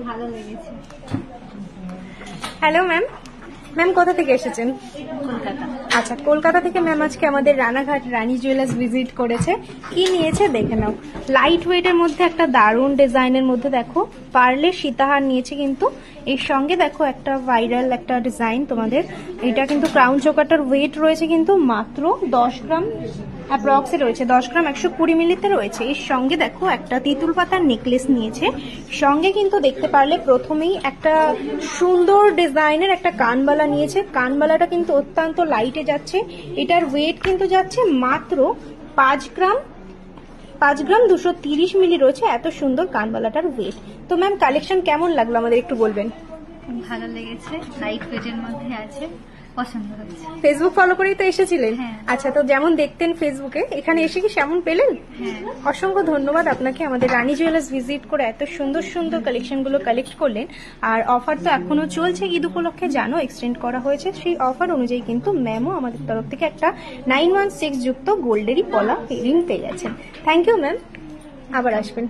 ভালো লেগেছে। Hello ma'am, ma'am কোথা থেকে এসেছেন? কলকাতা। আচ্ছা, কলকাতা থেকে ম্যাম আজকে আমাদের রানাঘাট রানী জুয়েলার্স ভিজিট করেছে। কি নিয়েছে দেখে নাও। লাইট ওয়েটের মধ্যে একটা দারুণ ডিজাইনের মধ্যে দেখো পার্লের সীতাহার নিয়েছে, কিন্তু এর সঙ্গে দেখো একটা ভাইরাল একটা ডিজাইন তোমাদের। এটা কিন্তু ক্রাউন চোকারটার ওয়েট রয়েছে কিন্তু মাত্র 10 গ্রাম অ্যাপ্রক্সে রয়েছে, 10 গ্রাম 120 মিলিতে রয়েছে। এর সঙ্গে দেখো একটা তেঁতুল পাতার নেকলেস নিয়েছে, সঙ্গে কিন্তু দেখতে পারলে প্রথমেই একটা সুন্দর ডিজাইনের একটা কানবালা নিয়েছে। কানবালাটা কিন্তু অত্যন্ত লাইটে যাচ্ছে, এটার ওয়েট কিন্তু যাচ্ছে মাত্র 5 গ্রাম 230 মিলি রয়েছে। এত সুন্দর কানবালাটার ওয়েট। তো ম্যাম কালেকশন কেমন লাগলো আমাদের একটু বলবেন? ভালো লেগেছে, লাইট ওয়েটের মধ্যে আছে, পছন্দ হয়েছে। ফেসবুক ফলো করেই তো এসেছিলেন? হ্যাঁ। আচ্ছা, তো যেমন দেখতেন ফেসবুকে, এখানে এসে কি সেমন পেলেন? হ্যাঁ। অসংখ্য ধন্যবাদ আপনাকে আমাদের রানী জুয়েলার্স ভিজিট করে এত সুন্দর সুন্দর কালেকশনগুলো কালেক্ট করলেন। আর অফার তো এখনো চলছে, ঈদ উপলক্ষে জানো এক্সটেন্ড করা হয়েছে। সেই অফার অনুযায়ী কিন্তু ম্যামও আমাদের তরফ থেকে একটা 916 যুক্ত গোল্ডেরই পলা রিং পেয়ে যাচ্ছেন। থ্যাংক ইউ ম্যাম, আবার আসবেন।